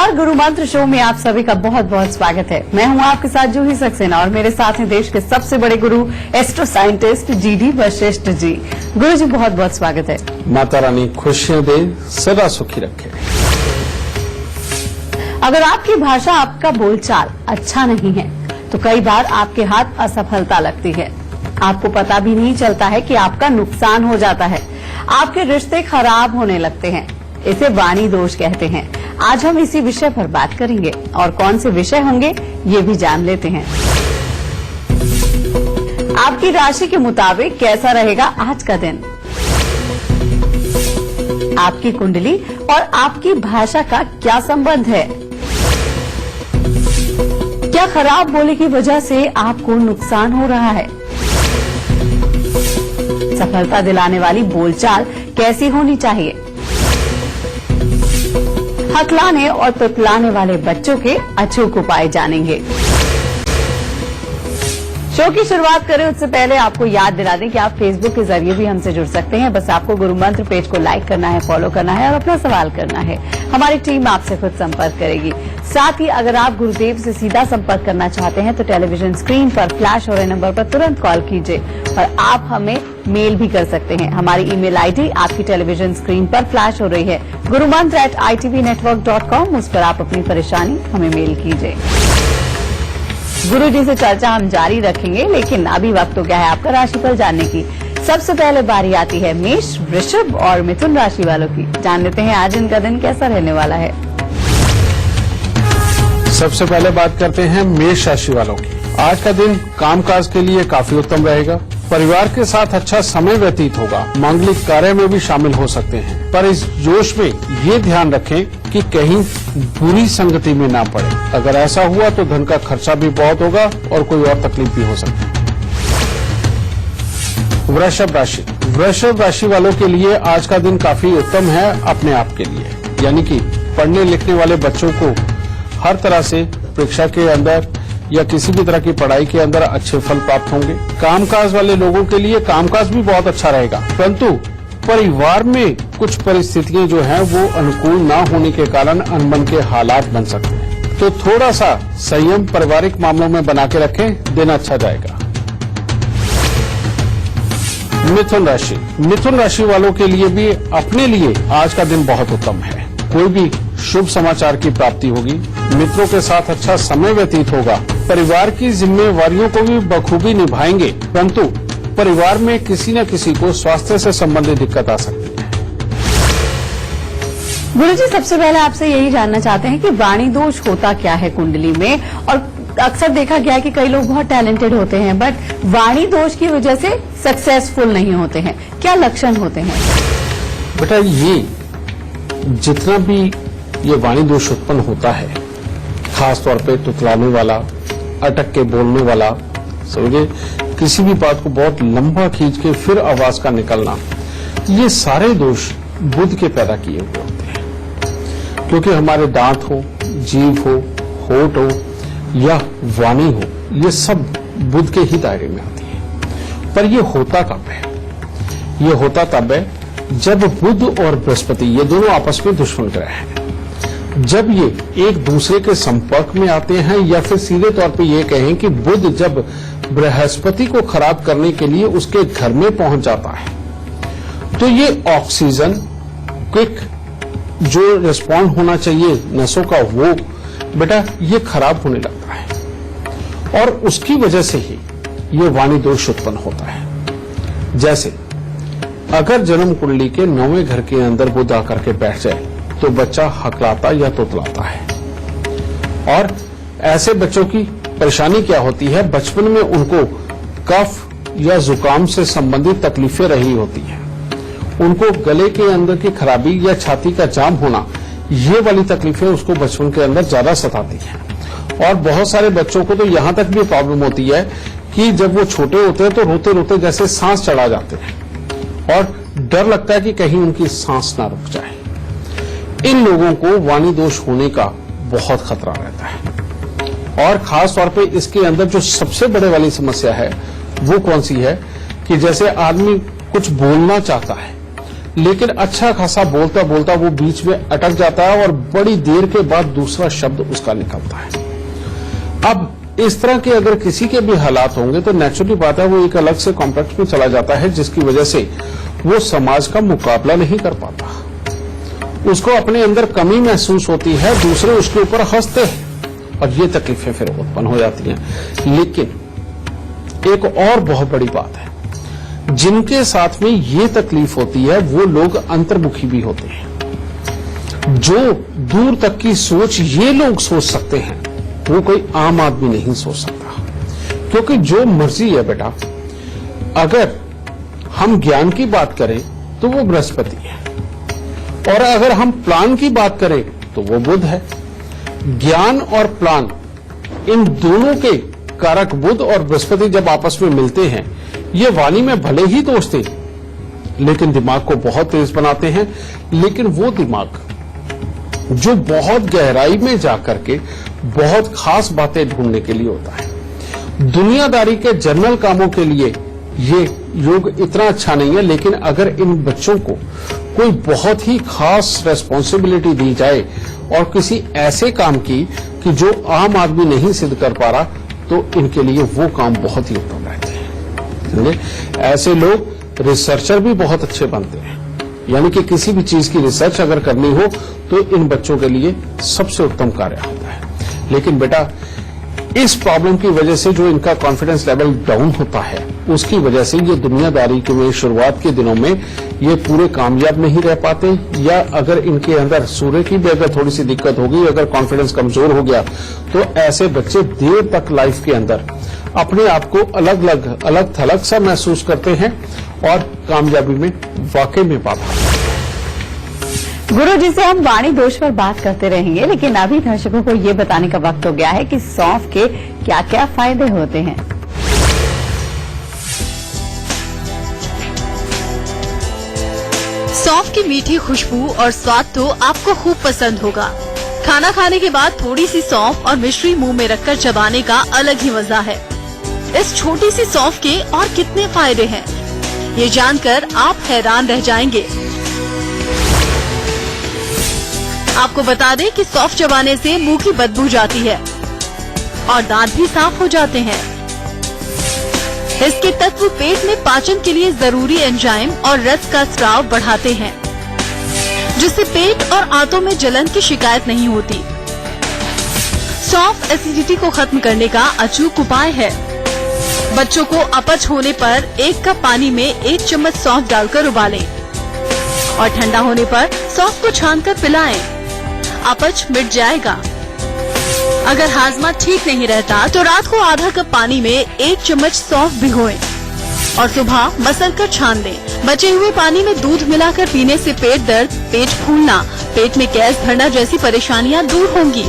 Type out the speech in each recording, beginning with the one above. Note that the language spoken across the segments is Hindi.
नमस्कार, गुरु मंत्र शो में आप सभी का बहुत बहुत स्वागत है। मैं हूं आपके साथ जूही सक्सेना और मेरे साथ हैं देश के सबसे बड़े गुरु astro scientist GD Vashishtha ji. गुरु जी बहुत बहुत स्वागत है। माता रानी खुशियां दे, सदा सुखी रखे। अगर आपकी भाषा, आपका बोलचाल अच्छा नहीं है तो कई बार आपके हाथ असफलता लगती है। आपको पता भी नहीं चलता है कि आपका नुकसान हो जाता है, आपके रिश्ते खराब होने लगते हैं। इसे वाणी दोष कहते हैं। आज हम इसी विषय पर बात करेंगे और कौन से विषय होंगे ये भी जान लेते हैं। आपकी राशि के मुताबिक कैसा रहेगा आज का दिन, आपकी कुंडली और आपकी भाषा का क्या संबंध है, क्या खराब बोली की वजह से आपको नुकसान हो रहा है, सफलता दिलाने वाली बोलचाल कैसी होनी चाहिए, हकलाने और तुतलाने वाले बच्चों के अचूक उपाय जानेंगे। शो की शुरुआत करें उससे पहले आपको याद दिला दें कि आप फेसबुक के जरिए भी हमसे जुड़ सकते हैं। बस आपको गुरु मंत्र पेज को लाइक करना है, फॉलो करना है और अपना सवाल करना है। हमारी टीम आपसे खुद संपर्क करेगी। साथ ही अगर आप गुरुदेव से सीधा संपर्क करना चाहते हैं तो टेलीविजन स्क्रीन पर फ्लैश हो रहे नंबर पर तुरंत कॉल कीजिए और आप हमें मेल भी कर सकते हैं। हमारी ईमेल आईडी आपकी टेलीविजन स्क्रीन पर फ्लैश हो रही है, gurumantra@itvnetwork.com। उस पर आप अपनी परेशानी हमें मेल कीजिए। गुरु जी से चर्चा हम जारी रखेंगे, लेकिन अभी वक्त हो गया है आपका राशिफल जानने की। सबसे पहले बारी आती है मेष, वृषभ और मिथुन राशि वालों की। जान लेते हैं आज इनका दिन कैसा रहने वाला है। सबसे पहले बात करते हैं मेष राशि वालों की। आज का दिन कामकाज के लिए काफी उत्तम रहेगा। परिवार के साथ अच्छा समय व्यतीत होगा। मांगलिक कार्य में भी शामिल हो सकते हैं, पर इस जोश में ये ध्यान रखें कि कहीं बुरी संगति में ना पड़े। अगर ऐसा हुआ तो धन का खर्चा भी बहुत होगा और कोई और तकलीफ भी हो सकती है। वृषभ राशि वालों के लिए आज का दिन काफी उत्तम है अपने आप के लिए, यानी कि पढ़ने लिखने वाले बच्चों को हर तरह से परीक्षा के अंदर या किसी भी तरह की पढ़ाई के अंदर अच्छे फल प्राप्त होंगे। कामकाज वाले लोगों के लिए कामकाज भी बहुत अच्छा रहेगा, परंतु परिवार में कुछ परिस्थितियां जो हैं वो अनुकूल ना होने के कारण अनबन के हालात बन सकते हैं। तो थोड़ा सा संयम पारिवारिक मामलों में बना के रखें, दिन अच्छा जाएगा। मिथुन राशि वालों के लिए भी अपने लिए आज का दिन बहुत उत्तम है। कोई भी शुभ समाचार की प्राप्ति होगी, मित्रों के साथ अच्छा समय व्यतीत होगा। परिवार की जिम्मेवारियों को भी बखूबी निभाएंगे, परंतु परिवार में किसी न किसी को स्वास्थ्य से संबंधित दिक्कत आ सकती है। गुरु जी सबसे पहले आपसे यही जानना चाहते हैं कि वाणी दोष होता क्या है कुंडली में, और अक्सर देखा गया है कि कई लोग बहुत टैलेंटेड होते हैं बट वाणी दोष की वजह से सक्सेसफुल नहीं होते हैं। क्या लक्षण होते हैं? बेटा, ये जितना भी ये वाणी दोष उत्पन्न होता है, खास तौर पे तुतलाने वाला, अटक के बोलने वाला, समझे, किसी भी बात को बहुत लंबा खींच के फिर आवाज का निकलना, ये सारे दोष बुध के पैदा किए हुए होते हैं। क्योंकि हमारे दांत हो, जीभ हो, होठ हो या वाणी हो, ये सब बुध के ही दायरे में आती है। पर ये होता कब है? ये होता तब है जब बुध और बृहस्पति, ये दोनों आपस में दुश्मन ग्रह हैं। जब ये एक दूसरे के संपर्क में आते हैं, या फिर सीधे तौर पे ये कहें कि बुध जब बृहस्पति को खराब करने के लिए उसके घर में पहुंच जाता है, तो ये ऑक्सीजन क्विक जो रिस्पॉन्ड होना चाहिए नसों का, वो बेटा ये खराब होने लगता है और उसकी वजह से ही ये वाणी दोष उत्पन्न होता है। जैसे अगर जन्म कुंडली के 9वें घर के अंदर बुध आकर के बैठ जाए तो बच्चा हकलाता या तुतलाता है। और ऐसे बच्चों की परेशानी क्या होती है, बचपन में उनको कफ या जुकाम से संबंधित तकलीफें रही होती हैं, उनको गले के अंदर की खराबी या छाती का जाम होना, ये वाली तकलीफें उसको बचपन के अंदर ज्यादा सताती हैं। और बहुत सारे बच्चों को तो यहां तक भी प्रॉब्लम होती है कि जब वो छोटे होते हैं तो रोते रोते जैसे सांस चढ़ा जाते हैं और डर लगता है कि कहीं उनकी सांस ना रुक जाए। इन लोगों को वाणी दोष होने का बहुत खतरा रहता है। और खास तौर पे इसके अंदर जो सबसे बड़े वाली समस्या है वो कौन सी है कि जैसे आदमी कुछ बोलना चाहता है लेकिन अच्छा खासा बोलता बोलता वो बीच में अटक जाता है और बड़ी देर के बाद दूसरा शब्द उसका निकलता है। अब इस तरह के अगर किसी के भी हालात होंगे तो नेचुरली बात है वो एक अलग से कॉम्प्लेक्स में चला जाता है, जिसकी वजह से वो समाज का मुकाबला नहीं कर पाता, उसको अपने अंदर कमी महसूस होती है, दूसरे उसके ऊपर हंसते हैं और ये तकलीफें फिर उत्पन्न हो जाती हैं। लेकिन एक और बहुत बड़ी बात है, जिनके साथ में ये तकलीफ होती है वो लोग अंतर्मुखी भी होते हैं। जो दूर तक की सोच ये लोग सोच सकते हैं वो कोई आम आदमी नहीं सोच सकता, क्योंकि जो मर्जी है बेटा, अगर हम ज्ञान की बात करें तो वो बृहस्पति है, और अगर हम प्लान की बात करें तो वो बुध है। ज्ञान और प्लान, इन दोनों के कारक बुध और बृहस्पति जब आपस में मिलते हैं, ये वाणी में भले ही दोष थे लेकिन दिमाग को बहुत तेज बनाते हैं। लेकिन वो दिमाग जो बहुत गहराई में जाकर के बहुत खास बातें ढूंढने के लिए होता है, दुनियादारी के जनरल कामों के लिए ये योग इतना अच्छा नहीं है। लेकिन अगर इन बच्चों को कोई बहुत ही खास रेस्पॉन्सिबिलिटी दी जाए और किसी ऐसे काम की कि जो आम आदमी नहीं सिद्ध कर पा रहा, तो इनके लिए वो काम बहुत ही उत्तम रहते हैं। ऐसे लोग रिसर्चर भी बहुत अच्छे बनते हैं, यानी कि किसी भी चीज की रिसर्च अगर करनी हो तो इन बच्चों के लिए सबसे उत्तम कार्य होता है। लेकिन बेटा, इस प्रॉब्लम की वजह से जो इनका कॉन्फिडेंस लेवल डाउन होता है, उसकी वजह से ये दुनियादारी के शुरुआत के दिनों में ये पूरे कामयाब नहीं रह पाते, या अगर इनके अंदर सूर्य की भी अगर थोड़ी सी दिक्कत होगी, अगर कॉन्फिडेंस कमजोर हो गया, तो ऐसे बच्चे देर तक लाइफ के अंदर अपने आप को अलग थलग सा महसूस करते हैं और कामयाबी में वाकई में बाधा। गुरु जी से हम वाणी दोष पर बात करते रहेंगे, लेकिन अभी दर्शकों को ये बताने का वक्त हो गया है कि सौंफ के क्या क्या फायदे होते हैं। सौंफ की मीठी खुशबू और स्वाद तो आपको खूब पसंद होगा। खाना खाने के बाद थोड़ी सी सौंफ और मिश्री मुंह में रखकर चबाने का अलग ही मजा है। इस छोटी सी सौंफ के और कितने फायदे हैं, ये जानकर आप हैरान रह जाएंगे। आपको बता दें कि सौंफ चबाने से मुंह की बदबू जाती है और दांत भी साफ हो जाते हैं। इसके तत्व पेट में पाचन के लिए जरूरी एंजाइम और रस का स्राव बढ़ाते हैं, जिससे पेट और आंतों में जलन की शिकायत नहीं होती। सौंफ एसिडिटी को खत्म करने का अचूक उपाय है। बच्चों को अपच होने पर 1 कप पानी में 1 चम्मच सौंफ डालकर उबालें और ठंडा होने पर सौंफ को छानकर पिलाएं। अपच मिट जाएगा। अगर हाजमा ठीक नहीं रहता तो रात को आधा कप पानी में 1 चम्मच सौंफ भिगोएं और सुबह मसलकर छान लें। बचे हुए पानी में दूध मिलाकर पीने से पेट दर्द, पेट फूलना, पेट में गैस भरना जैसी परेशानियां दूर होंगी।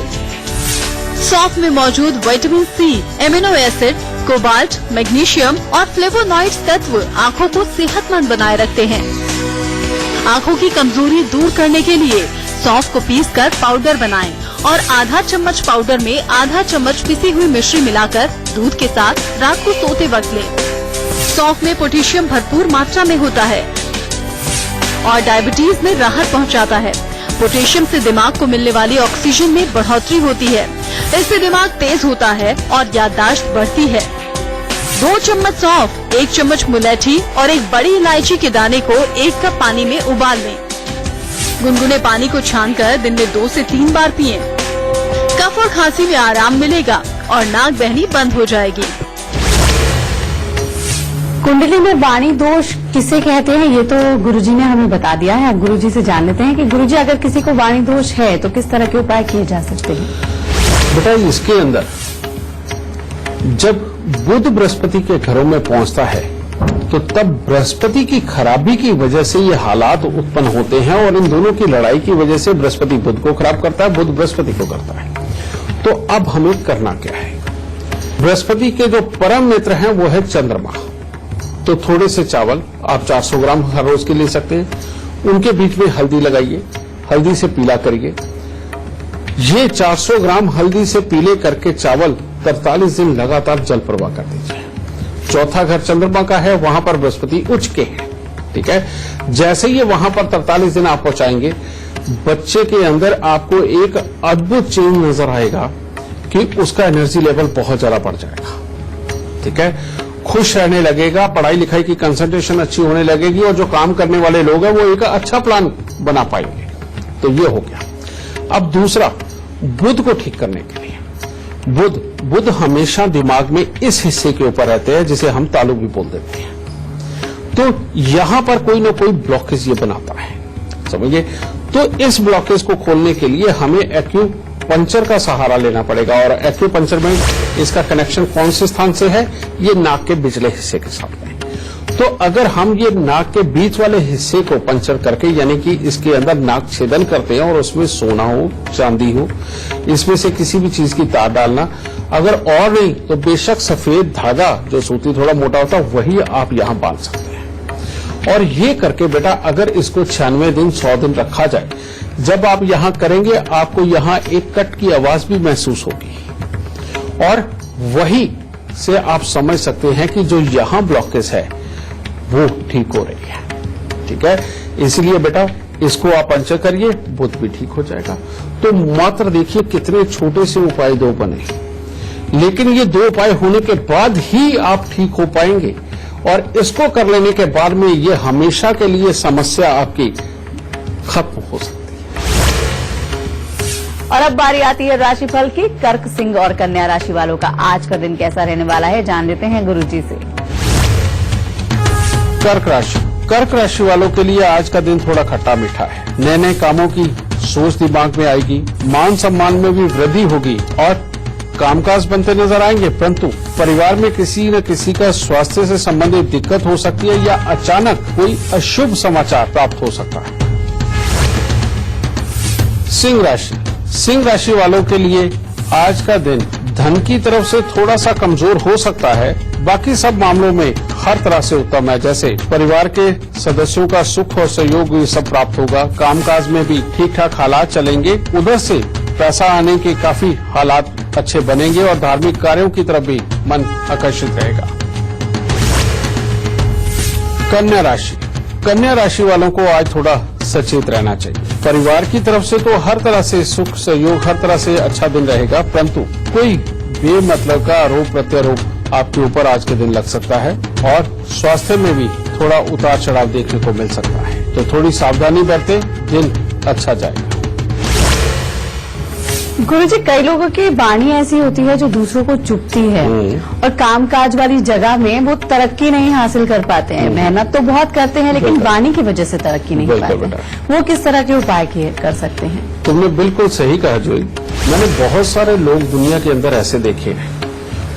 सौंफ में मौजूद vitamin C, amino acid, cobalt, magnesium और फ्लेवोनॉइड्स तत्व आँखों को सेहतमंद बनाए रखते हैं। आँखों की कमजोरी दूर करने के लिए सौंफ को पीसकर पाउडर बनाएं और आधा चम्मच पाउडर में आधा चम्मच पिसी हुई मिश्री मिलाकर दूध के साथ रात को सोते वक्त लें। सौंफ में पोटेशियम भरपूर मात्रा में होता है और डायबिटीज में राहत पहुंचाता है। पोटेशियम से दिमाग को मिलने वाली ऑक्सीजन में बढ़ोतरी होती है। इससे दिमाग तेज होता है और याददाश्त बढ़ती है। 2 चम्मच सौंफ, 1 चम्मच मुलैठी और 1 बड़ी इलायची के दाने को 1 कप पानी में उबाल लें। गुनगुने पानी को छानकर दिन में 2 से 3 बार पिएं। कफ और खांसी में आराम मिलेगा और नाक बहनी बंद हो जाएगी। कुंडली में वाणी दोष किसे कहते हैं, ये तो गुरुजी ने हमें बता दिया है। अब गुरुजी से जान लेते हैं कि गुरुजी, अगर किसी को वाणी दोष है तो किस तरह के उपाय किए जा सकते हैं। बेटा, इसके अंदर जब बुध बृहस्पति के घरों में पहुंचता है तो तब बृहस्पति की खराबी की वजह से ये हालात उत्पन्न होते हैं और इन दोनों की लड़ाई की वजह से बृहस्पति बुध को खराब करता है, बुध बृहस्पति को करता है। तो अब हमें करना क्या है? बृहस्पति के जो परम मित्र हैं वो है चंद्रमा। तो थोड़े से चावल आप 400 ग्राम हर रोज के ले सकते हैं। उनके बीच में हल्दी लगाइए, हल्दी से पीला करिए। ये 400 ग्राम हल्दी से पीले करके चावल 43 दिन लगातार जल प्रवाह कर दीजिए। चौथा घर चंद्रमा का है, वहां पर बृहस्पति उच्च के हैं। ठीक है। जैसे ये वहां पर 43 दिन आप पहुंचाएंगे, बच्चे के अंदर आपको एक अद्भुत चेंज नजर आएगा कि उसका एनर्जी लेवल बहुत ज्यादा बढ़ जाएगा, ठीक है। खुश रहने लगेगा, पढ़ाई लिखाई की कंसंट्रेशन अच्छी होने लगेगी और जो काम करने वाले लोग हैं वो एक अच्छा प्लान बना पाएंगे। तो ये हो गया। अब दूसरा, बुध को ठीक करने के लिए, बुध हमेशा दिमाग में इस हिस्से के ऊपर रहते हैं जिसे हम तालु भी बोल देते हैं। तो यहां पर कोई ना कोई ब्लॉकेज ये बनाता है, समझिए। तो इस ब्लॉकेज को खोलने के लिए हमें एक्यूपंक्चर का सहारा लेना पड़ेगा। और एक्यूपंक्चर में इसका कनेक्शन कौन से स्थान से है? ये नाक के बिचले हिस्से के साथ में। तो अगर हम ये नाक के बीच वाले हिस्से को पंक्चर करके, यानी कि इसके अंदर नाक छेदन करते हैं और उसमें सोना हो, चांदी हो, इसमें से किसी भी चीज की तार डालना, अगर और नहीं तो बेशक सफेद धागा जो सूती थोड़ा मोटा होता है वही आप यहां बांध सकते हैं। और ये करके बेटा अगर इसको 96 दिन 100 दिन रखा जाए, जब आप यहां करेंगे आपको यहां एक कट की आवाज भी महसूस होगी और वही से आप समझ सकते हैं कि जो यहां ब्लॉकेज है वो ठीक हो रही है, ठीक है। इसलिए बेटा इसको आप पंक्चर करिए, बुध भी ठीक हो जाएगा। तो मात्र देखिए कितने छोटे से उपाय दो बने, लेकिन ये दो उपाय होने के बाद ही आप ठीक हो पाएंगे। और इसको कर लेने के बाद में ये हमेशा के लिए समस्या आपकी खत्म हो सकती है। और अब बारी आती है राशिफल की। कर्क, सिंह और कन्या राशि वालों का आज का दिन कैसा रहने वाला है, जान लेते हैं गुरुजी से। कर्क राशि वालों के लिए आज का दिन थोड़ा खट्टा मीठा है। नए नए कामों की सोच दिमाग में आएगी, मान सम्मान में भी वृद्धि होगी और कामकाज बनते नजर आएंगे। परंतु परिवार में किसी न किसी का स्वास्थ्य से संबंधित दिक्कत हो सकती है या अचानक कोई अशुभ समाचार प्राप्त हो सकता है। सिंह राशि वालों के लिए आज का दिन धन की तरफ से थोड़ा सा कमजोर हो सकता है, बाकी सब मामलों में हर तरह से उत्तम है। जैसे परिवार के सदस्यों का सुख और सहयोग ये सब प्राप्त होगा, कामकाज में भी ठीक ठाक हालात चलेंगे, उधर से पैसा आने के काफी हालात अच्छे बनेंगे और धार्मिक कार्यों की तरफ भी मन आकर्षित रहेगा। कन्या राशि वालों को आज थोड़ा सचेत रहना चाहिए। परिवार की तरफ से तो हर तरह से सुख सहयोग, हर तरह से अच्छा दिन रहेगा, परंतु कोई बेमतलब का आरोप प्रत्यारोप आपके ऊपर आज के दिन लग सकता है और स्वास्थ्य में भी थोड़ा उतार चढ़ाव देखने को मिल सकता है। तो थोड़ी सावधानी बरतें, दिन अच्छा जाएगा। गुरुजी, कई लोगों की वाणी ऐसी होती है जो दूसरों को चुभती है और कामकाज वाली जगह में वो तरक्की नहीं हासिल कर पाते हैं। मेहनत तो बहुत करते हैं लेकिन वाणी की वजह से तरक्की नहीं पाते। वो किस तरह के उपाय कर सकते हैं? तुमने बिल्कुल सही कहा जोई। मैंने बहुत सारे लोग दुनिया के अंदर ऐसे देखे हैं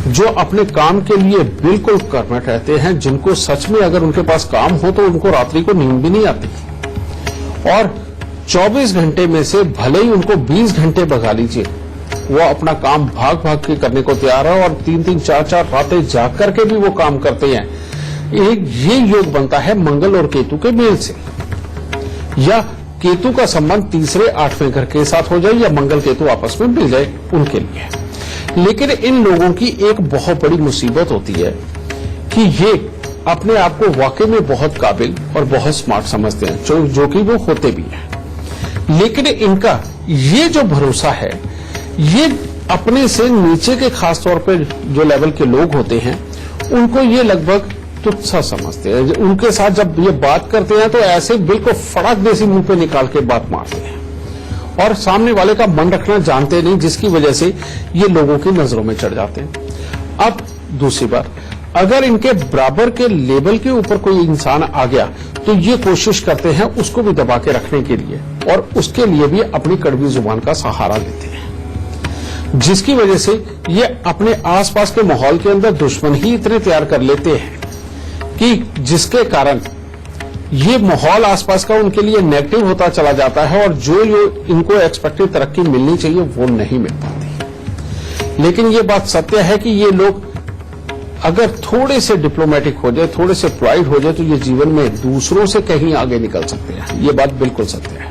जो अपने काम के लिए बिल्कुल कर्मठ रहते हैं, जिनको सच में अगर उनके पास काम हो तो उनको रात्रि को नींद भी नहीं आती और 24 घंटे में से भले ही उनको 20 घंटे भगा लीजिए, वो अपना काम भाग भाग के करने को तैयार है और 3-3, 4-4 रातें जाग करके भी वो काम करते हैं। ये योग बनता है मंगल और केतु के मेल से, या केतु का संबंध तीसरे 8वें घर के साथ हो जाए या मंगल केतु आपस में मिल जाए उनके लिए। लेकिन इन लोगों की एक बहुत बड़ी मुसीबत होती है कि ये अपने आप को वाकई में बहुत काबिल और बहुत स्मार्ट समझते हैं, जो कि वो होते भी हैं। लेकिन इनका ये जो भरोसा है, ये अपने से नीचे के खास तौर पर जो लेवल के लोग होते हैं उनको ये लगभग तुच्छ सा समझते हैं। उनके साथ जब ये बात करते हैं तो ऐसे बिल्कुल फड़क जैसी मुंह पे निकाल के बात मारते हैं और सामने वाले का मन रखना जानते नहीं, जिसकी वजह से ये लोगों की नजरों में चढ़ जाते हैं। अब दूसरी बात, अगर इनके बराबर के लेवल के ऊपर कोई इंसान आ गया तो ये कोशिश करते हैं उसको भी दबा के रखने के लिए और उसके लिए भी अपनी कड़वी जुबान का सहारा लेते हैं, जिसकी वजह से ये अपने आसपास के माहौल के अंदर दुश्मन ही इतने तैयार कर लेते हैं कि जिसके कारण ये माहौल आसपास का उनके लिए नेगेटिव होता चला जाता है और जो इनको एक्सपेक्टेड तरक्की मिलनी चाहिए वो नहीं मिल पाती। लेकिन ये बात सत्य है कि ये लोग अगर थोड़े से डिप्लोमेटिक हो जाए, थोड़े से पोलाइट हो जाए तो ये जीवन में दूसरों से कहीं आगे निकल सकते हैं। ये बात बिल्कुल सत्य है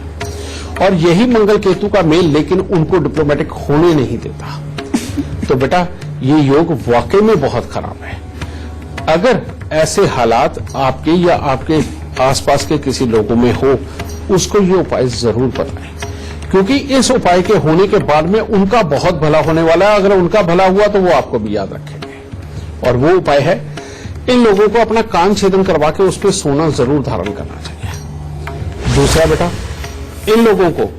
और यही मंगल केतु का मेल लेकिन उनको डिप्लोमेटिक होने नहीं देता। तो बेटा ये योग वाकई में बहुत खराब है। अगर ऐसे हालात आपके या आपके आसपास के किसी लोगों में हो, उसको ये उपाय जरूर बताएं, क्योंकि इस उपाय के होने के बाद में उनका बहुत भला होने वाला है। अगर उनका भला हुआ तो वो आपको भी याद रखेंगे। और वो उपाय है, इन लोगों को अपना कान छेदन करवा के उस पर सोना जरूर धारण करना चाहिए। दूसरा बेटा, इन लोगों को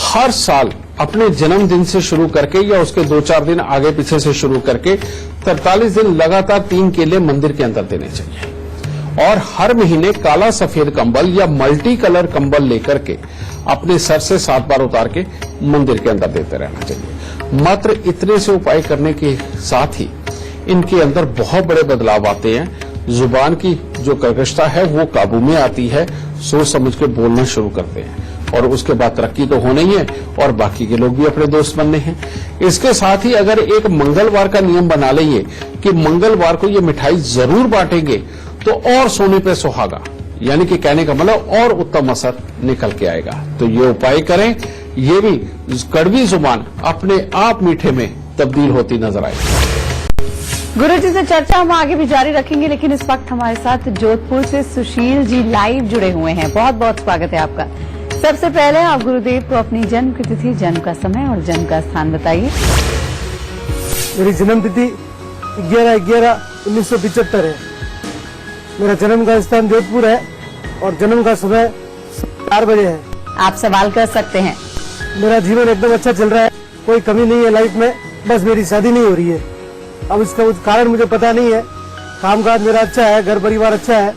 हर साल अपने जन्मदिन से शुरू करके या उसके 2-4 दिन आगे पीछे से शुरू करके 43 दिन लगातार 3 केले मंदिर के अंदर देने चाहिए। और हर महीने काला सफेद कंबल या मल्टी कलर कंबल लेकर के अपने सर से 7 बार उतार के मंदिर के अंदर देते रहना चाहिए। मात्र इतने से उपाय करने के साथ ही इनके अंदर बहुत बड़े बदलाव आते हैं। जुबान की जो कर्कशता है वो काबू में आती है, सोच समझ के बोलना शुरू करते हैं और उसके बाद तरक्की तो होना ही है और बाकी के लोग भी अपने दोस्त बनने हैं। इसके साथ ही अगर एक मंगलवार का नियम बना लेंगे कि मंगलवार को ये मिठाई जरूर बांटेंगे तो और सोने पे सुहागा, यानी कि कहने का मतलब और उत्तम असर निकल के आएगा। तो ये उपाय करें, ये भी कड़वी जुबान अपने आप मीठे में तब्दील होती नजर आएगी। गुरुजी से चर्चा हम आगे भी जारी रखेंगे, लेकिन इस वक्त हमारे साथ जोधपुर से सुशील जी लाइव जुड़े हुए हैं। बहुत बहुत स्वागत है आपका। सबसे पहले आप गुरुदेव को अपनी जन्म की तिथि, जन्म का समय और जन्म का स्थान बताइए। मेरी जन्म तिथि 11/11/1975 है। मेरा जन्म का स्थान जोधपुर है और जन्म का समय 4 बजे है। आप सवाल कर सकते हैं। मेरा जीवन एकदम अच्छा चल रहा है, कोई कमी नहीं है लाइफ में, बस मेरी शादी नहीं हो रही है। अब इसका कुछ कारण मुझे पता नहीं है। कामकाज मेरा अच्छा है, घर परिवार अच्छा है,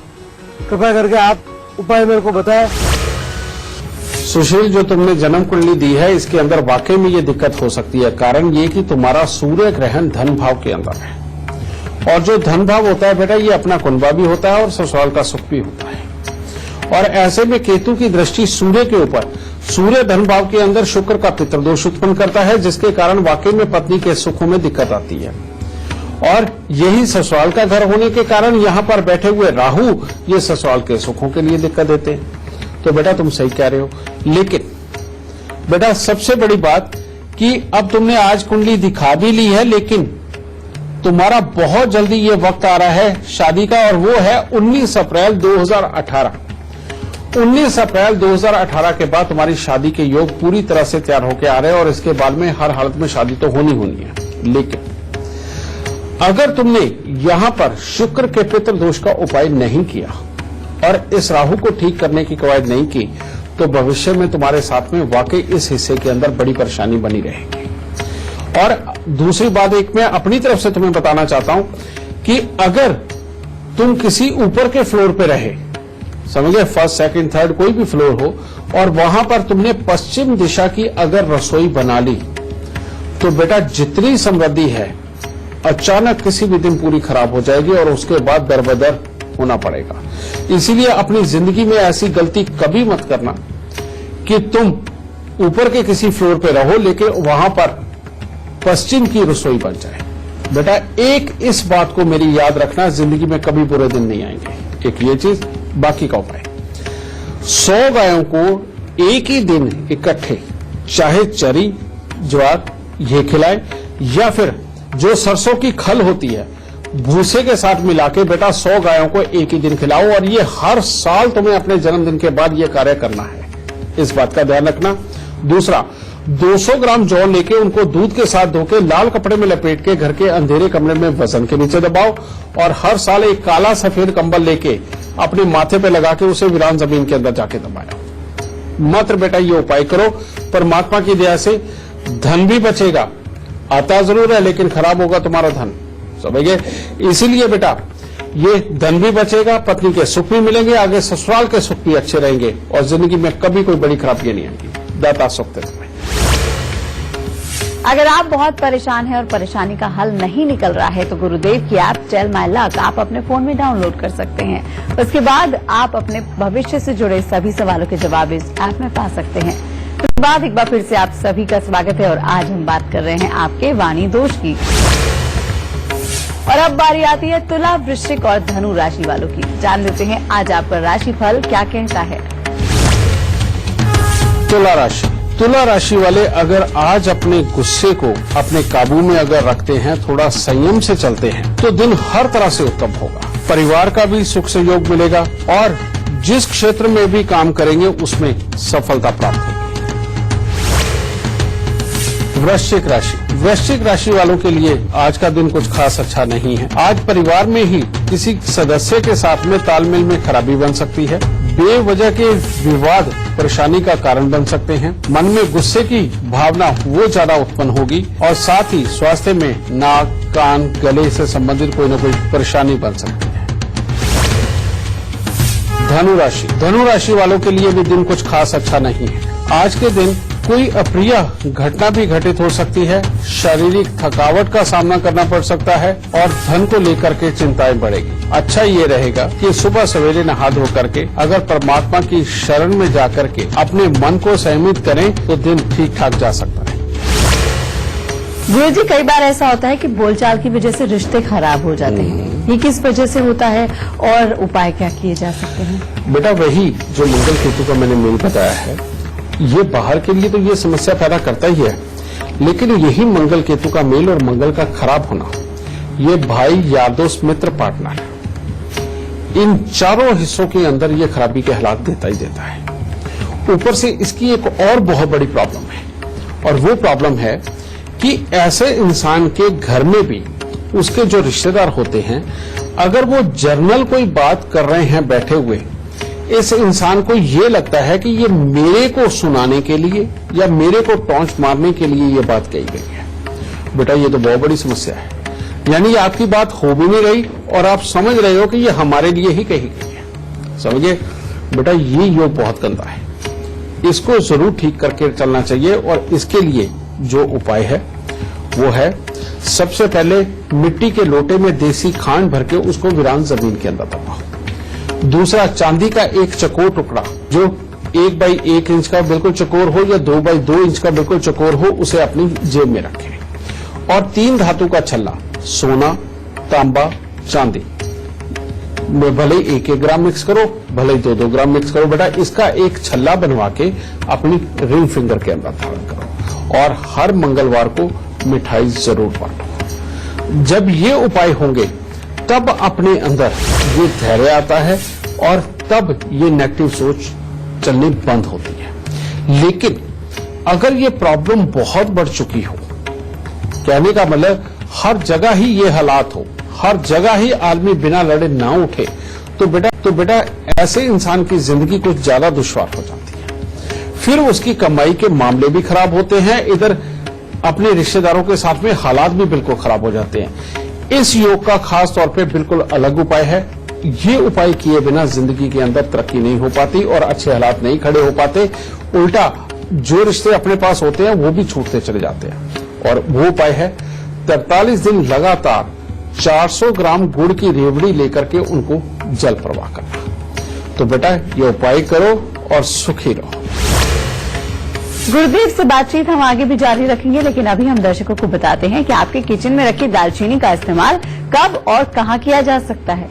कृपया करके आप उपाय मेरे को बताएं। सुशील, जो तुमने जन्म कुंडली दी है इसके अंदर वाकई में ये दिक्कत हो सकती है। कारण ये कि तुम्हारा सूर्य ग्रहण धन भाव के अंदर है और जो धन भाव होता है बेटा, ये अपना कुंडवा भी होता है और ससुराल का सुख भी होता है। और ऐसे में केतु की दृष्टि सूर्य के ऊपर, सूर्य धन भाव के अंदर शुक्र का पितृदोष उत्पन्न करता है, जिसके कारण वाकई में पत्नी के सुखों में दिक्कत आती है। और यही ससुराल का घर होने के कारण यहाँ पर बैठे हुए राहु ये ससुराल के सुखों के लिए दिक्कत देते हैं। तो बेटा तुम सही कह रहे हो, लेकिन बेटा सबसे बड़ी बात कि अब तुमने आज कुंडली दिखा भी ली है, लेकिन तुम्हारा बहुत जल्दी ये वक्त आ रहा है शादी का, और वो है 19 अप्रैल 2018। 19 अप्रैल 2018 के बाद तुम्हारी शादी के योग पूरी तरह से तैयार होकर आ रहे हैं और इसके बाद में हर हालत में शादी तो होनी है। लेकिन अगर तुमने यहां पर शुक्र के पितृदोष का उपाय नहीं किया और इस राहु को ठीक करने की कवायद नहीं की, तो भविष्य में तुम्हारे साथ में वाकई इस हिस्से के अंदर बड़ी परेशानी बनी रहेगी। और दूसरी बात एक मैं अपनी तरफ से तुम्हें बताना चाहता हूं कि अगर तुम किसी ऊपर के फ्लोर पे रहे, समझे, फर्स्ट सेकंड थर्ड कोई भी फ्लोर हो, और वहां पर तुमने पश्चिम दिशा की अगर रसोई बना ली, तो बेटा जितनी समृद्धि है अचानक किसी भी दिन पूरी खराब हो जाएगी और उसके बाद दरबदर होना पड़ेगा। इसीलिए अपनी जिंदगी में ऐसी गलती कभी मत करना कि तुम ऊपर के किसी फ्लोर पे रहो लेकिन वहां पर पश्चिम की रसोई बन जाए। बेटा एक इस बात को मेरी याद रखना, जिंदगी में कभी बुरे दिन नहीं आएंगे। एक ये चीज, बाकी का उपाय, 100 गायों को एक ही दिन इकट्ठे चाहे चरी ज्वार ये खिलाए या फिर जो सरसों की खल होती है भूसे के साथ मिला के बेटा 100 गायों को एक ही दिन खिलाओ, और ये हर साल तुम्हें अपने जन्मदिन के बाद ये कार्य करना है। इस बात का ध्यान रखना। दूसरा, 200 ग्राम जौ लेके उनको दूध के साथ धोके लाल कपड़े में लपेट के घर के अंधेरे कमरे में वजन के नीचे दबाओ, और हर साल एक काला सफेद कंबल लेके अपने माथे पे लगा के उसे वीरान जमीन के अंदर जाके दबाओ। मात्र बेटा ये उपाय करो, परमात्मा की दया से धन भी बचेगा। आता जरूर है लेकिन खराब होगा तुम्हारा धन, समझिए। इसीलिए बेटा ये धन भी बचेगा, पत्नी के सुख भी मिलेंगे, आगे ससुराल के सुख भी अच्छे रहेंगे और जिंदगी में कभी कोई बड़ी खराबी नहीं आएगी। दाता सुख दे तुम्हें। अगर आप बहुत परेशान हैं और परेशानी का हल नहीं निकल रहा है तो गुरुदेव की ऐप टेल माई लक आप अपने फोन में डाउनलोड कर सकते हैं। उसके बाद आप अपने भविष्य से जुड़े सभी सवालों के जवाब इस ऐप में पा सकते हैं। उसके बाद एक बार फिर से आप सभी का स्वागत है और आज हम बात कर रहे हैं आपके वाणी दोष की। और अब बारी आती है तुला, वृश्चिक और धनु राशि वालों की। जान लेते हैं आज आपका राशिफल क्या कहता है। तुला राशि, तुला राशि वाले अगर आज अपने गुस्से को अपने काबू में अगर रखते हैं, थोड़ा संयम से चलते हैं, तो दिन हर तरह से उत्तम होगा। परिवार का भी सुख सहयोग मिलेगा और क्षेत्र में भी काम करेंगे उसमें सफलता प्राप्त होगी। वृश्चिक राशि, वृश्चिक राशि वालों के लिए आज का दिन कुछ खास अच्छा नहीं है। आज परिवार में ही किसी सदस्य के साथ में तालमेल में खराबी बन सकती है। बेवजह के विवाद परेशानी का कारण बन सकते हैं। मन में गुस्से की भावना वो ज्यादा उत्पन्न होगी और साथ ही स्वास्थ्य में नाक, कान, गले से संबंधित कोई न कोई परेशानी बन सकती है। धनु राशि, धनु राशि वालों के लिए भी दिन कुछ खास अच्छा नहीं है। आज के दिन कोई अप्रिय घटना भी घटित हो सकती है। शारीरिक थकावट का सामना करना पड़ सकता है और धन को लेकर के चिंताएं बढ़ेगी। अच्छा ये रहेगा कि सुबह सवेरे नहा धो करके अगर परमात्मा की शरण में जाकर के अपने मन को संयमित करें तो दिन ठीक ठाक जा सकता है। गुरु जी, कई बार ऐसा होता है कि बोलचाल की वजह से रिश्ते खराब हो जाते हैं। ये किस वजह से होता है और उपाय क्या किए जा सकते हैं? बेटा, वही जो मंगल केतु का मैंने मेल बताया है, ये बाहर के लिए तो ये समस्या पैदा करता ही है, लेकिन यही मंगल केतु का मेल और मंगल का खराब होना, ये भाई, यार दोस्त, मित्र, पार्टनर, इन चारों हिस्सों के अंदर ये खराबी के हालात देता ही देता है। ऊपर से इसकी एक और बहुत बड़ी प्रॉब्लम है और वो प्रॉब्लम है कि ऐसे इंसान के घर में भी उसके जो रिश्तेदार होते हैं, अगर वो जर्नल कोई बात कर रहे हैं बैठे हुए, इस इंसान को ये लगता है कि ये मेरे को सुनाने के लिए या मेरे को टॉन्च मारने के लिए ये बात कही गई है। बेटा, ये तो बहुत बड़ी समस्या है। यानी आपकी बात हो भी नहीं रही और आप समझ रहे हो कि ये हमारे लिए ही कही गई है। समझिए बेटा, ये योग बहुत गंदा है। इसको जरूर ठीक करके चलना चाहिए और इसके लिए जो उपाय है वो है, सबसे पहले मिट्टी के लोटे में देसी खांड भर के उसको वीरान जमीन के अंदर दबाओ। दूसरा, चांदी का एक चकोर टुकड़ा जो 1 बाई 1 इंच का बिल्कुल चकोर हो या 2 बाई 2 इंच का बिल्कुल चकोर हो, उसे अपनी जेब में रखें। और 3 धातु का छल्ला, सोना, तांबा, चांदी में भले 1-1 ग्राम मिक्स करो, भले 2-2 ग्राम मिक्स करो। बेटा, इसका एक छल्ला बनवा के अपनी रिंग फिंगर के अंदर धारण करो और हर मंगलवार को मिठाई जरूर बांटो। जब ये उपाय होंगे तब अपने अंदर ये धैर्य आता है और तब ये नेगेटिव सोच चलनी बंद होती है। लेकिन अगर ये प्रॉब्लम बहुत बढ़ चुकी हो, कहने का मतलब हर जगह ही ये हालात हो, हर जगह ही आदमी बिना लड़े ना उठे, तो बेटा ऐसे इंसान की जिंदगी कुछ ज्यादा दुश्वार हो जाती है। फिर उसकी कमाई के मामले भी खराब होते हैं, इधर अपने रिश्तेदारों के साथ में हालात भी बिल्कुल खराब हो जाते हैं। इस योग का खास तौर पे बिल्कुल अलग उपाय है। ये उपाय किए बिना जिंदगी के अंदर तरक्की नहीं हो पाती और अच्छे हालात नहीं खड़े हो पाते। उल्टा जो रिश्ते अपने पास होते हैं वो भी छूटते चले जाते हैं। और वो उपाय है 43 दिन लगातार 400 ग्राम गुड़ की रेवड़ी लेकर के उनको जल प्रवाह करना। तो बेटा, ये उपाय करो और सुखी रहो। गुरुदेव से बातचीत हम आगे भी जारी रखेंगे, लेकिन अभी हम दर्शकों को बताते हैं कि आपके किचन में रखी दालचीनी का इस्तेमाल कब और कहां किया जा सकता है।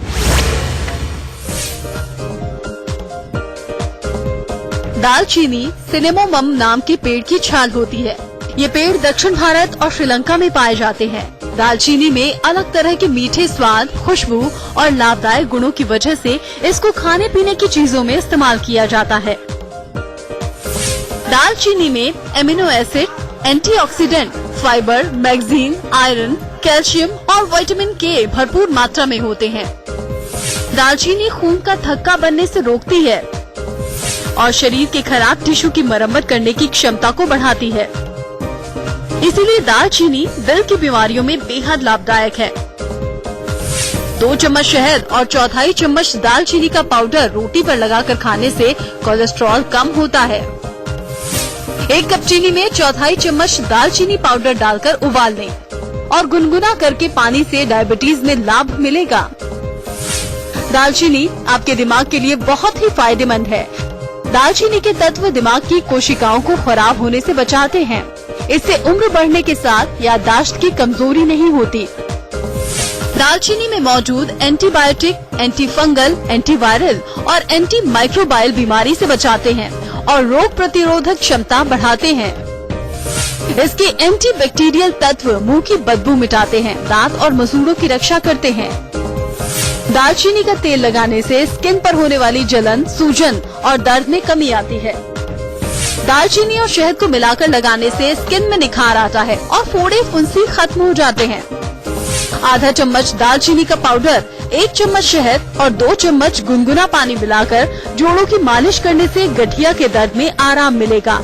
दालचीनी सिनेमोमम नाम के पेड़ की छाल होती है। ये पेड़ दक्षिण भारत और श्रीलंका में पाए जाते हैं। दालचीनी में अलग तरह के मीठे स्वाद, खुशबू और लाभदायक गुणों की वजह से इसको खाने पीने की चीजों में इस्तेमाल किया जाता है। दालचीनी में amino acid, antioxidant, fibre, manganese, iron, calcium और विटामिन के भरपूर मात्रा में होते हैं। दालचीनी खून का थक्का बनने से रोकती है और शरीर के खराब टिश्यू की मरम्मत करने की क्षमता को बढ़ाती है। इसीलिए दालचीनी दिल की बीमारियों में बेहद लाभदायक है। 2 चम्मच शहद और 1/4 चम्मच दालचीनी का पाउडर रोटी पर लगाकर खाने से कोलेस्ट्रॉल कम होता है। 1 कप चीनी में 1/4 चम्मच दालचीनी पाउडर डालकर उबाल लें और गुनगुना करके पानी से डायबिटीज में लाभ मिलेगा। दालचीनी आपके दिमाग के लिए बहुत ही फायदेमंद है। दालचीनी के तत्व दिमाग की कोशिकाओं को खराब होने से बचाते हैं। इससे उम्र बढ़ने के साथ याददाश्त की कमजोरी नहीं होती। दालचीनी में मौजूद एंटीबायोटिक, एंटी फंगल, एंटीवायरल और एंटी माइक्रोबायल बीमारी से बचाते हैं और रोग प्रतिरोधक क्षमता बढ़ाते हैं। इसके एंटी बैक्टीरियल तत्व मुंह की बदबू मिटाते हैं, दांत और मसूड़ों की रक्षा करते हैं। दालचीनी का तेल लगाने से स्किन पर होने वाली जलन, सूजन और दर्द में कमी आती है। दालचीनी और शहद को मिलाकर लगाने से स्किन में निखार आता है और फोड़े फुंसी खत्म हो जाते हैं। आधा चम्मच दालचीनी का पाउडर, 1 चम्मच शहद और 2 चम्मच गुनगुना पानी मिलाकर जोड़ों की मालिश करने से गठिया के दर्द में आराम मिलेगा।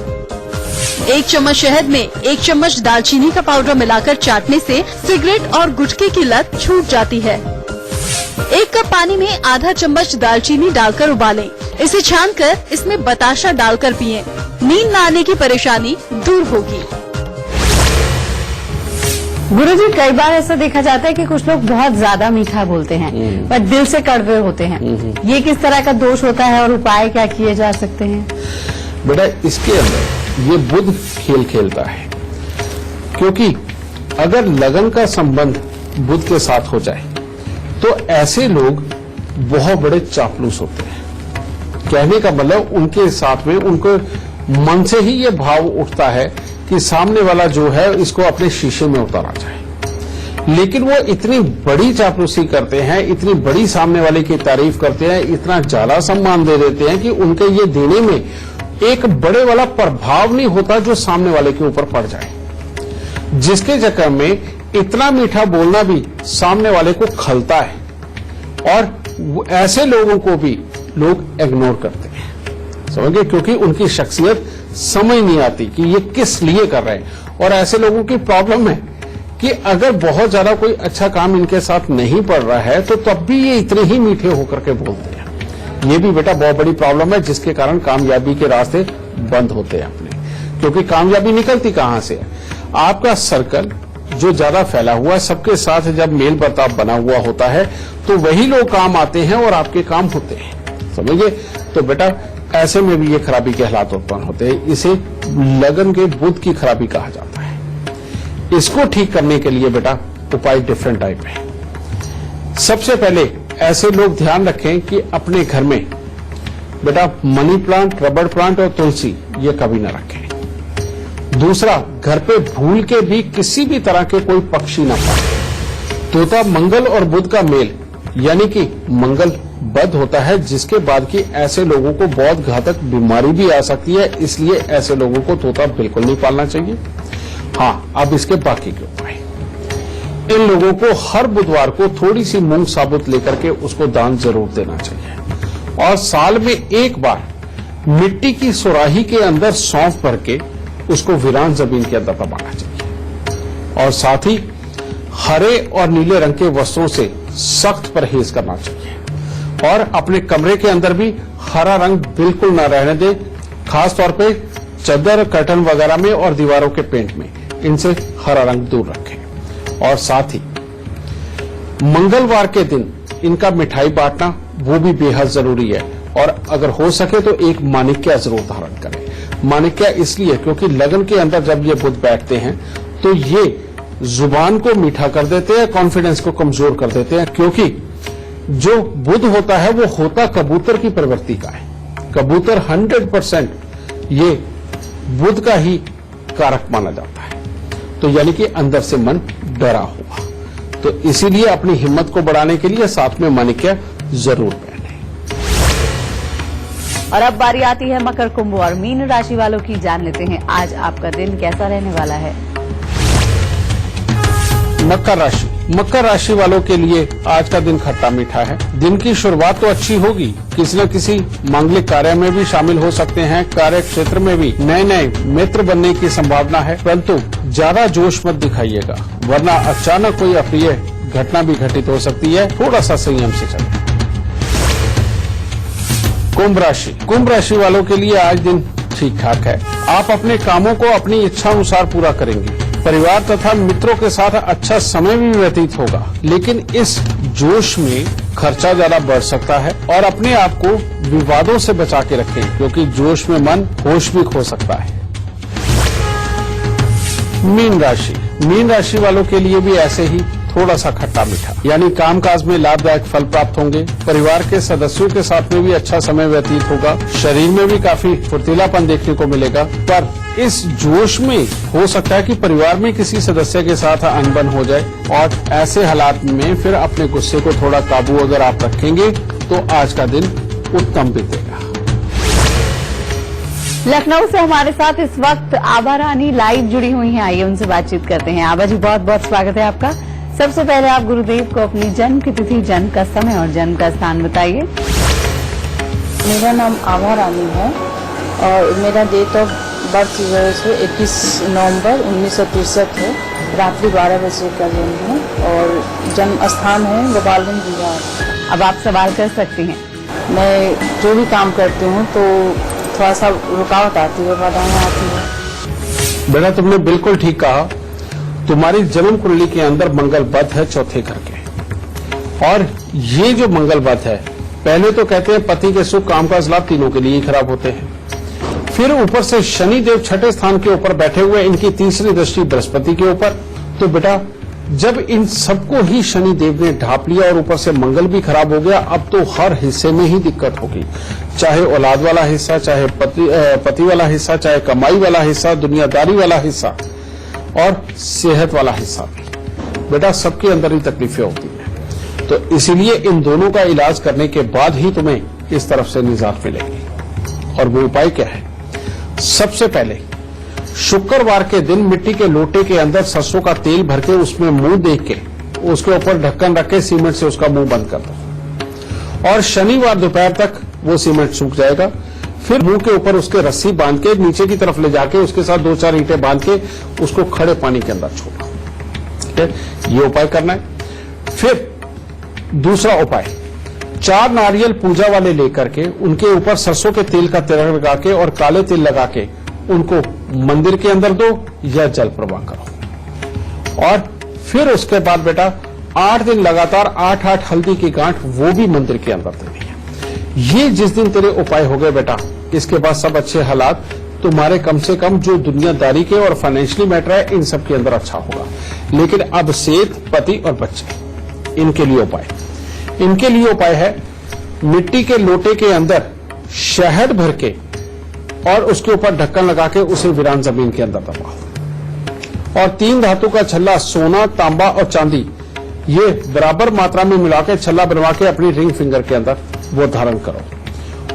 1 चम्मच शहद में 1 चम्मच दालचीनी का पाउडर मिलाकर चाटने से सिगरेट और गुटखे की लत छूट जाती है। 1 कप पानी में आधा चम्मच दालचीनी डालकर उबालें। इसे छानकर इसमें बताशा डालकर पिएं। नींद न आने की परेशानी दूर होगी। गुरुजी, कई बार ऐसा देखा जाता है कि कुछ लोग बहुत ज्यादा मीठा बोलते हैं पर दिल से कड़वे होते हैं। ये किस तरह का दोष होता है और उपाय क्या किए जा सकते हैं? बेटा, इसके अंदर ये बुध खेल खेलता है, क्योंकि अगर लगन का संबंध बुध के साथ हो जाए तो ऐसे लोग बहुत बड़े चापलूस होते हैं। कहने का मतलब उनके साथ में उनको मन से ही ये भाव उठता है कि सामने वाला जो है इसको अपने शीशे में उतारा जाए। लेकिन वो इतनी बड़ी चापलूसी करते हैं, इतनी बड़ी सामने वाले की तारीफ करते हैं, इतना ज्यादा सम्मान दे देते हैं कि उनके ये देने में एक बड़े वाला प्रभाव नहीं होता जो सामने वाले के ऊपर पड़ जाए, जिसके चक्कर में इतना मीठा बोलना भी सामने वाले को खलता है और ऐसे लोगों को भी लोग इग्नोर करते हैं, समझिए, क्योंकि उनकी शख्सियत समझ नहीं आती कि ये किस लिए कर रहे हैं। और ऐसे लोगों की प्रॉब्लम है कि अगर बहुत ज्यादा कोई अच्छा काम इनके साथ नहीं पड़ रहा है तो तब भी ये इतने ही मीठे होकर के बोलते हैं। ये भी बेटा बहुत बड़ी प्रॉब्लम है, जिसके कारण कामयाबी के रास्ते बंद होते हैं अपने, क्योंकि कामयाबी निकलती कहां से है? आपका सर्कल जो ज्यादा फैला हुआ है, सबके साथ जब मेल बर्ताव बना हुआ होता है तो वही लोग काम आते हैं और आपके काम होते हैं, समझिए। तो बेटा ऐसे में भी ये खराबी के हालात उत्पन्न होते हैं। इसे लगन के बुध की खराबी कहा जाता है। इसको ठीक करने के लिए बेटा उपाय डिफरेंट टाइप है। सबसे पहले ऐसे लोग ध्यान रखें कि अपने घर में बेटा मनी प्लांट, रबड़ प्लांट और तुलसी ये कभी ना रखें। दूसरा, घर पे भूल के भी किसी भी तरह के कोई पक्षी ना पाले। तोता मंगल और बुध का मेल यानी कि मंगल बद होता है, जिसके बाद की ऐसे लोगों को बहुत घातक बीमारी भी आ सकती है, इसलिए ऐसे लोगों को तोता बिल्कुल नहीं पालना चाहिए। हाँ, अब इसके बाकी के उपाय, इन लोगों को हर बुधवार को थोड़ी सी मूंग साबुत लेकर के उसको दान जरूर देना चाहिए और साल में एक बार मिट्टी की सुराही के अंदर सौंफ भर के उसको वीरान जमीन के अंदर दबाना चाहिए और साथ ही हरे और नीले रंग के वस्त्रों से सख्त परहेज करना चाहिए और अपने कमरे के अंदर भी हरा रंग बिल्कुल न रहने दें, खास तौर पे चादर, कर्टन वगैरह में और दीवारों के पेंट में इनसे हरा रंग दूर रखें। और साथ ही मंगलवार के दिन इनका मिठाई बांटना वो भी बेहद जरूरी है और अगर हो सके तो एक माणिक्या जरूर धारण करें। माणिक्या इसलिए क्योंकि लगन के अंदर जब ये बुध बैठते हैं तो ये जुबान को मीठा कर देते हैं, कॉन्फिडेंस को कमजोर कर देते हैं, क्योंकि जो बुध होता है वो होता कबूतर की प्रवृत्ति का है। कबूतर 100% ये बुध का ही कारक माना जाता है, तो यानी कि अंदर से मन डरा हुआ। तो इसीलिए अपनी हिम्मत को बढ़ाने के लिए साथ में माणिक्य जरूर पहने। और अब बारी आती है मकर, कुंभ और मीन राशि वालों की। जान लेते हैं आज आपका दिन कैसा रहने वाला है। मकर राशि वालों के लिए आज का दिन खट्टा मीठा है। दिन की शुरुआत तो अच्छी होगी, किसी न किसी मांगलिक कार्य में भी शामिल हो सकते हैं। कार्य क्षेत्र में भी नए नए मित्र बनने की संभावना है, परंतु ज्यादा जोश मत दिखाइएगा, वरना अचानक कोई अप्रिय घटना भी घटित हो सकती है। थोड़ा सा संयम से चलें। कुंभ राशि वालों के लिए आज दिन ठीक ठाक है। आप अपने कामों को अपनी इच्छा अनुसार पूरा करेंगे। परिवार तथा मित्रों के साथ अच्छा समय भी व्यतीत होगा, लेकिन इस जोश में खर्चा ज्यादा बढ़ सकता है और अपने आप को विवादों से बचा के रखें, क्योंकि जोश में मन होश भी खो सकता है। मीन राशि वालों के लिए भी ऐसे ही थोड़ा सा खट्टा मीठा, यानी कामकाज में लाभदायक फल प्राप्त होंगे। परिवार के सदस्यों के साथ में भी अच्छा समय व्यतीत होगा। शरीर में भी काफी फुर्तीलापन देखने को मिलेगा। पर इस जोश में हो सकता है कि परिवार में किसी सदस्य के साथ अनबन हो जाए, और ऐसे हालात में फिर अपने गुस्से को थोड़ा काबू अगर आप रखेंगे तो आज का दिन उत्तम बीतेगा। लखनऊ से हमारे साथ इस वक्त आभा रानी लाइव जुड़ी हुई हैं। आइए उनसे बातचीत करते हैं। आभा जी, बहुत बहुत स्वागत है आपका। सबसे पहले आप गुरुदेव को अपनी जन्म की तिथि, जन्म का समय और जन्म का स्थान बताइए। मेरा नाम आभा रानी है और मेरा डेट ऑफ बर्थ जो है 21 नवंबर 1963 है। रात्रि 12 बजे का जन्म है और जन्म स्थान है गोपालगंज बिहार। अब आप सवाल कर सकती हैं। मैं जो भी काम करती हूँ तो थोड़ा सा रुकावट आती है, बाधाएं आती है। बेटा, तुमने बिल्कुल ठीक कहा। तुम्हारी जन्म कुंडली के अंदर मंगल बध है चौथे घर के, और ये जो मंगल बध है, पहले तो कहते हैं पति के सुख, कामकाज, लाभ तीनों के लिए ही खराब होते हैं। फिर ऊपर से शनि देव छठे स्थान के ऊपर बैठे हुए, इनकी तीसरी दृष्टि बृहस्पति के ऊपर। तो बेटा, जब इन सबको ही शनि देव ने ढांप लिया और ऊपर से मंगल भी खराब हो गया, अब तो हर हिस्से में ही दिक्कत होगी। चाहे औलाद वाला हिस्सा, चाहे पति वाला हिस्सा, चाहे कमाई वाला हिस्सा, दुनियादारी वाला हिस्सा और सेहत वाला हिस्सा भी। बेटा, सबके अंदर ही तकलीफें होती हैं। तो इसीलिए इन दोनों का इलाज करने के बाद ही तुम्हें इस तरफ से निजात मिलेगी। और वो उपाय क्या है? सबसे पहले शुक्रवार के दिन मिट्टी के लोटे के अंदर सरसों का तेल भर के उसमें मुंह देख के उसके ऊपर ढक्कन रख के सीमेंट से उसका मुंह बंद कर दो, और शनिवार दोपहर तक वो सीमेंट सूख जाएगा। फिर मुंह के ऊपर उसके रस्सी बांध के नीचे की तरफ ले जाके उसके साथ 2-4 ईंटें बांध के उसको खड़े पानी के अंदर छोड़ना। ठीक है, ये उपाय करना है। फिर दूसरा उपाय, 4 नारियल पूजा वाले लेकर के उनके ऊपर सरसों के तेल का तिलक लगा के और काले तिल लगा के उनको मंदिर के अंदर दो या जल प्रवाह करो। और फिर उसके बाद बेटा 8 दिन लगातार 8-8 हल्दी की गांठ वो भी मंदिर के अंदर देनी है। ये जिस दिन तेरे उपाय हो गए बेटा, इसके बाद सब अच्छे हालात तुम्हारे कम से कम जो दुनियादारी के और फाइनेंशियली मैटर है इन सब के अंदर अच्छा होगा। लेकिन अब सेहत, पति और बच्चे, इनके लिए उपाय है मिट्टी के लोटे के अंदर शहद भर के और उसके ऊपर ढक्कन लगा के उसे वीरान जमीन के अंदर दबाओ, और 3 धातु का छल्ला, सोना, तांबा और चांदी, ये बराबर मात्रा में मिलाकर छल्ला बनवा के अपनी रिंग फिंगर के अंदर वो धारण करो,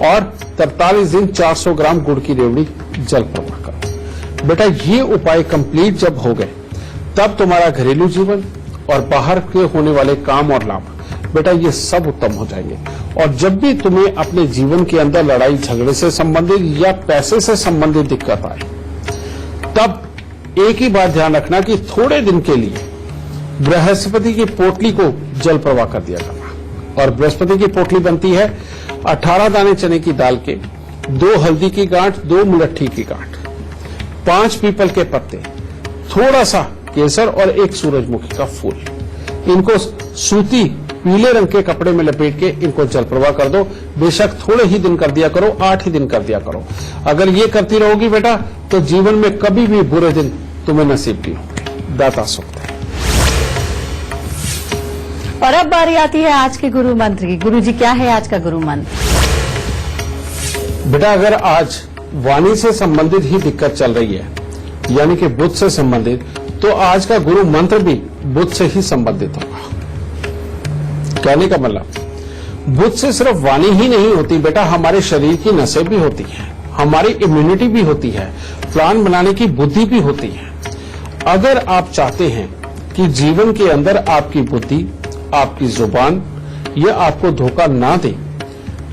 और 43 दिन 400 ग्राम गुड़ की रेवड़ी जल प्रवाह करो। बेटा, ये उपाय कंप्लीट जब हो गए तब तुम्हारा घरेलू जीवन और बाहर के होने वाले काम और लाभ, बेटा ये सब उत्तम हो जाएंगे। और जब भी तुम्हें अपने जीवन के अंदर लड़ाई झगड़े से संबंधित या पैसे से संबंधित दिक्कत आए, तब एक ही बात ध्यान रखना कि थोड़े दिन के लिए बृहस्पति की पोटली को जल प्रवाह कर दिया करना। और बृहस्पति की पोटली बनती है 18 दाने चने की दाल के, 2 हल्दी की गांठ, 2 मुलट्ठी की गांठ, 5 पीपल के पत्ते, थोड़ा सा केसर और 1 सूरजमुखी का फूल। इनको सूती पीले रंग के कपड़े में लपेट के इनको जल प्रवाह कर दो। बेशक थोड़े ही दिन कर दिया करो, 8 ही दिन कर दिया करो। अगर ये करती रहोगी बेटा तो जीवन में कभी भी बुरे दिन तुम्हें नसीब नहीं होंगे। दाता सुख है। और अब बारी आती है आज के गुरु मंत्र की। गुरु जी, क्या है आज का गुरु मंत्र? बेटा, अगर आज वाणी से संबंधित ही दिक्कत चल रही है, यानी कि बुध से संबंधित, तो आज का गुरु मंत्र भी बुध से ही संबंधित होगा। कहने का मतलब, बुध से सिर्फ वाणी ही नहीं होती बेटा, हमारे शरीर की नसें भी होती हैं, हमारी इम्यूनिटी भी होती है, प्लान बनाने की बुद्धि भी होती है। अगर आप चाहते हैं कि जीवन के अंदर आपकी बुद्धि, आपकी जुबान ये आपको धोखा ना दे,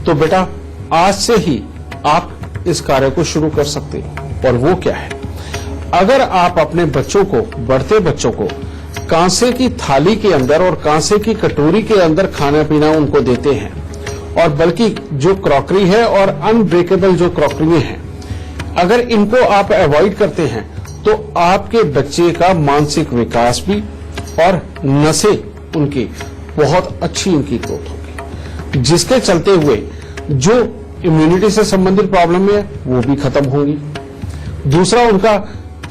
तो बेटा आज से ही आप इस कार्य को शुरू कर सकते हैं। और वो क्या है? अगर आप अपने बच्चों को, बढ़ते बच्चों को कांसे की थाली के अंदर और कांसे की कटोरी के अंदर खाना पीना उनको देते हैं, और बल्कि जो क्रॉकरी है और अनब्रेकेबल जो क्रॉकरी हैं, अगर इनको आप अवॉइड करते हैं तो आपके बच्चे का मानसिक विकास भी और नसें उनकी बहुत अच्छी उनकी ग्रोथ होगी, जिसके चलते हुए जो इम्यूनिटी से संबंधित प्रॉब्लम है वो भी खत्म होंगी। दूसरा, उनका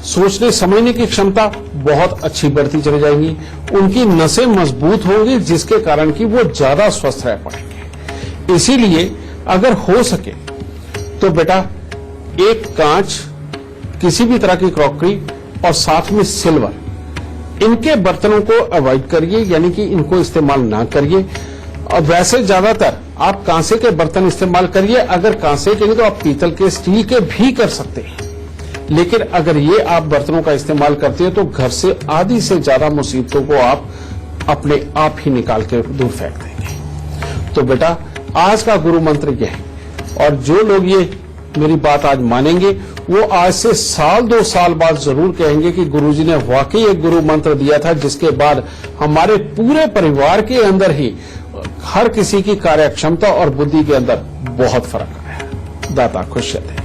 सोचने समझने की क्षमता बहुत अच्छी बढ़ती चली जाएगी, उनकी नसें मजबूत होंगी जिसके कारण कि वो ज्यादा स्वस्थ रह पाएंगे। इसीलिए अगर हो सके तो बेटा एक कांच, किसी भी तरह की क्रॉकरी और साथ में सिल्वर, इनके बर्तनों को अवॉइड करिए, यानी कि इनको इस्तेमाल ना करिए। और वैसे ज्यादातर आप कांसे के बर्तन इस्तेमाल करिए, अगर कांसे के नहीं तो आप पीतल के, स्टील के भी कर सकते हैं। लेकिन अगर ये आप बर्तनों का इस्तेमाल करते हैं तो घर से आधी से ज्यादा मुसीबतों को आप अपने आप ही निकाल के दूर फेंक देंगे। तो बेटा आज का गुरु मंत्र यह है, और जो लोग ये मेरी बात आज मानेंगे वो आज से साल 2 साल बाद जरूर कहेंगे कि गुरुजी ने वाकई एक गुरु मंत्र दिया था, जिसके बाद हमारे पूरे परिवार के अंदर ही हर किसी की कार्यक्षमता और बुद्धि के अंदर बहुत फर्क आया। दाता खुश रहते।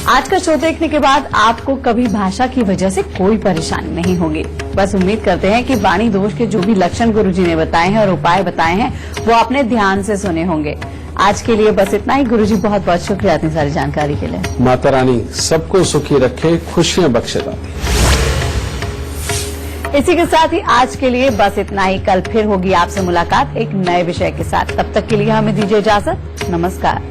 आज का शो देखने के बाद आपको कभी भाषा की वजह से कोई परेशानी नहीं होगी। बस उम्मीद करते हैं कि वाणी दोष के जो भी लक्षण गुरुजी ने बताए हैं और उपाय बताए हैं वो आपने ध्यान से सुने होंगे। आज के लिए बस इतना ही। गुरुजी बहुत बहुत शुक्रिया इतनी सारी जानकारी के लिए। माता रानी सबको सुखी रखे, खुशियां बख्शे दाती। इसी के साथ ही आज के लिए बस इतना ही। कल फिर होगी आपसे मुलाकात एक नए विषय के साथ। तब तक के लिए हमें दीजिए इजाजत। नमस्कार।